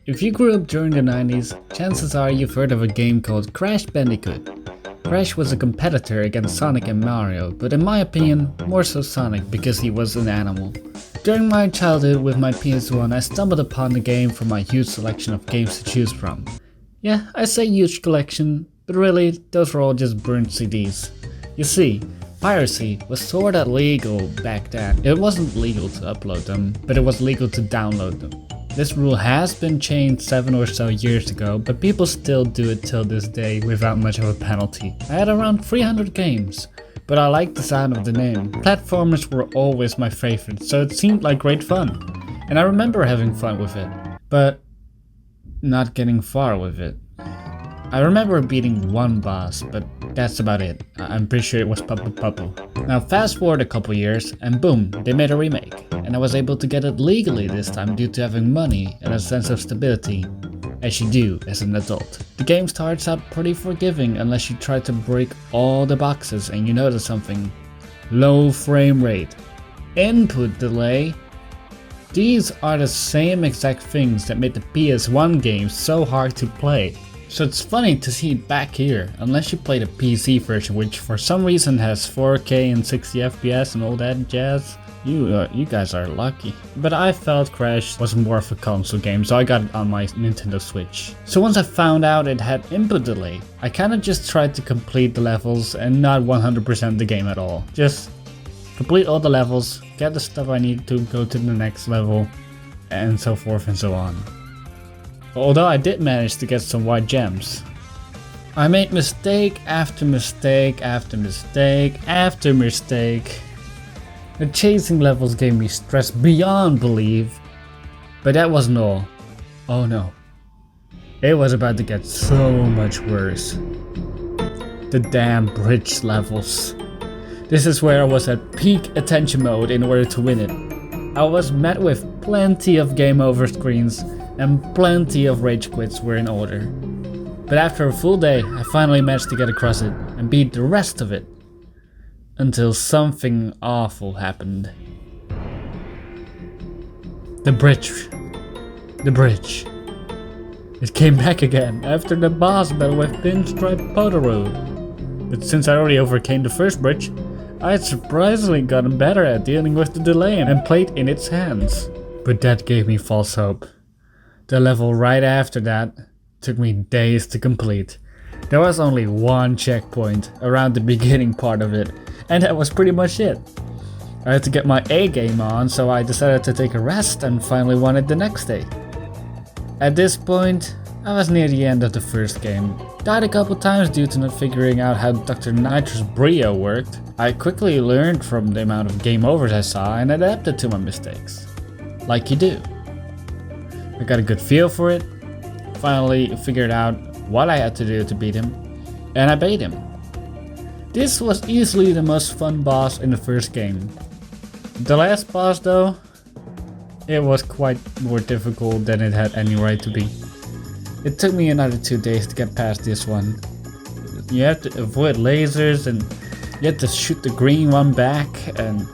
If you grew up during the 90s, chances are you've heard of a game called Crash Bandicoot. Crash was a competitor against Sonic and Mario, but in my opinion, more so Sonic because he was an animal. During my childhood with my PS1, I stumbled upon the game from my huge selection of games to choose from. Yeah, I say huge collection, but really, those were all just burnt CDs. You see, piracy was sorta legal back then. It wasn't legal to upload them, but it was legal to download them. This rule has been changed 7 or so years ago, but people still do it till this day without much of a penalty. I had around 300 games, but I liked the sound of the name. Platformers were always my favorite, so it seemed like great fun. And I remember having fun with it, but not getting far with it. I remember beating one boss, but that's about it. I'm pretty sure it was Puppu. Now fast forward a couple years and boom, they made a remake. And I was able to get it legally this time due to having money and a sense of stability, as you do as an adult. The game starts out pretty forgiving unless you try to break all the boxes and you notice something. Low frame rate, input delay. These are the same exact things that made the PS1 games so hard to play. So it's funny to see it back here, unless you play the PC version, which for some reason has 4K and 60 FPS and all that jazz. You guys are lucky. But I felt Crash was more of a console game, so I got it on my Nintendo Switch. So once I found out it had input delay, I kinda just tried to complete the levels and not 100% the game at all. Just complete all the levels, get the stuff I need to go to the next level, and so forth and so on. Although I did manage to get some white gems. I made mistake after mistake after mistake after mistake. The chasing levels gave me stress beyond belief. But that wasn't all. Oh no. It was about to get so much worse. The damn bridge levels. This is where I was at peak attention mode in order to win it. I was met with plenty of game over screens and plenty of rage quits were in order. But after a full day, I finally managed to get across it and beat the rest of it. Until something awful happened. The bridge. The bridge. It came back again after the boss battle with Pinstripe Potoro. But since I already overcame the first bridge, I had surprisingly gotten better at dealing with the delay and played in its hands. But that gave me false hope. The level right after that took me days to complete. There was only one checkpoint around the beginning part of it, and that was pretty much it. I had to get my A game on, so I decided to take a rest and finally won it the next day. At this point, I was near the end of the first game. Died a couple times due to not figuring out how Dr. Nitro's Brio worked. I quickly learned from the amount of game overs I saw and adapted to my mistakes. Like you do. I got a good feel for it, finally figured out what I had to do to beat him, and I beat him. This was easily the most fun boss in the first game. The last boss though, it was quite more difficult than it had any right to be. It took me another 2 days to get past this one. You have to avoid lasers and you have to shoot the green one back, and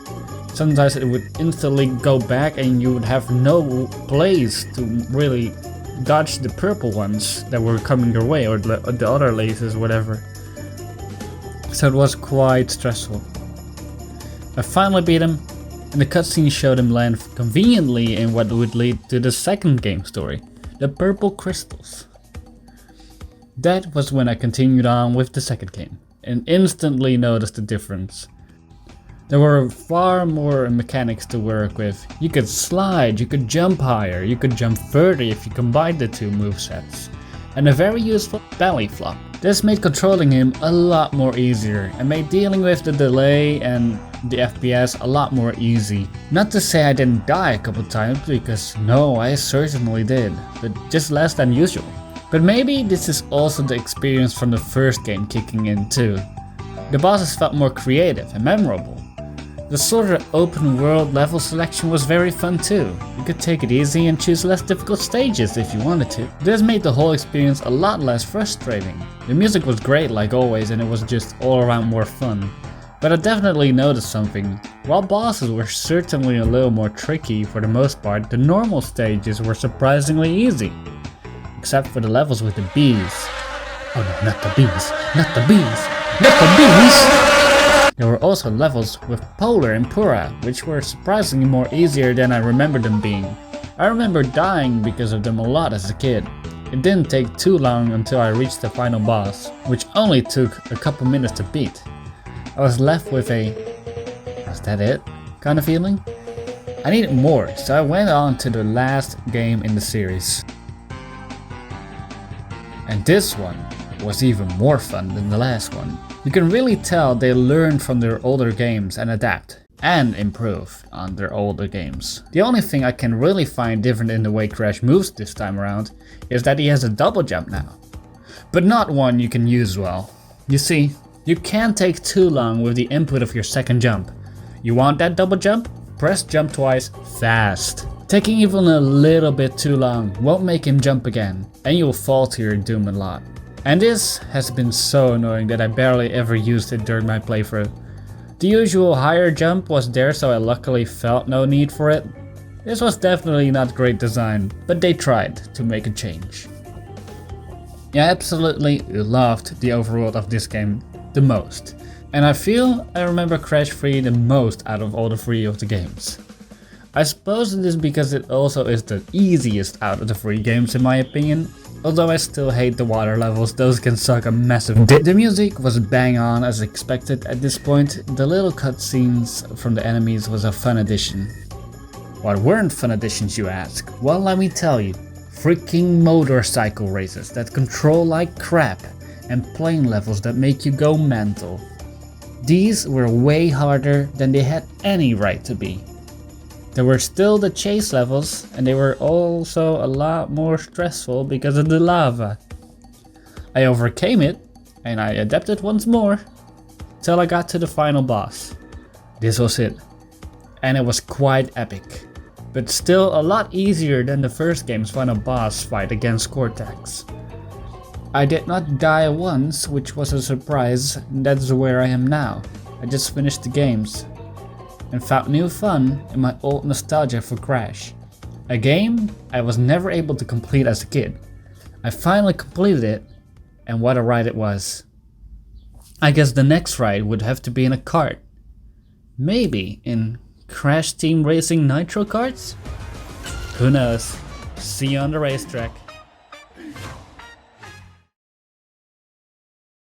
sometimes it would instantly go back and you would have no place to really dodge the purple ones that were coming your way, or the other lasers, whatever. So it was quite stressful. I finally beat him, and the cutscene showed him land conveniently in what would lead to the second game story, the purple crystals. That was when I continued on with the second game, and instantly noticed the difference. There were far more mechanics to work with. You could slide, you could jump higher, you could jump further if you combined the two movesets. And a very useful belly flop. This made controlling him a lot more easier and made dealing with the delay and the FPS a lot more easy. Not to say I didn't die a couple times, because no, I certainly did, but just less than usual. But maybe this is also the experience from the first game kicking in too. The bosses felt more creative and memorable. The sort of open world level selection was very fun too. You could take it easy and choose less difficult stages if you wanted to. This made the whole experience a lot less frustrating. The music was great like always, and it was just all around more fun. But I definitely noticed something. While bosses were certainly a little more tricky for the most part, the normal stages were surprisingly easy. except for the levels with the bees. Oh no, not the bees, not the bees, not the bees! There were also levels with Polar and Pura, which were surprisingly more easier than I remember them being. I remember dying because of them a lot as a kid. It didn't take too long until I reached the final boss, which only took a couple minutes to beat. I was left with a "was that it?" kind of feeling. I needed more, so I went on to the last game in the series. And this one was even more fun than the last one. You can really tell they learn from their older games and adapt and improve on their older games. The only thing I can really find different in the way Crash moves this time around is that he has a double jump now, but not one you can use well. You see, you can't take too long with the input of your second jump. You want that double jump? Press jump twice fast. Taking even a little bit too long won't make him jump again, and you'll fall to your doom a lot. And this has been so annoying that I barely ever used it during my playthrough. The usual higher jump was there, so I luckily felt no need for it. This was definitely not great design, but they tried to make a change. I absolutely loved the overworld of this game the most, and I feel I remember Crash 3 the most out of all the 3 of the games. I suppose it is because it also is the easiest out of the 3 games in my opinion, although I still hate the water levels, those can suck a massive dick. The music was bang on as expected at this point. The little cutscenes from the enemies was a fun addition. What weren't fun additions, you ask? Well, let me tell you. Freaking motorcycle races that control like crap and plane levels that make you go mental. These were way harder than they had any right to be. There were still the chase levels, and they were also a lot more stressful because of the lava. I overcame it, and I adapted once more, till I got to the final boss. This was it, and it was quite epic, but still a lot easier than the first game's final boss fight against Cortex. I did not die once, which was a surprise, and that's where I am now. I just finished the games and found new fun in my old nostalgia for Crash. A game I was never able to complete as a kid. I finally completed it, and what a ride it was. I guess the next ride would have to be in a kart. Maybe in Crash Team Racing Nitro karts? Who knows? See you on the racetrack.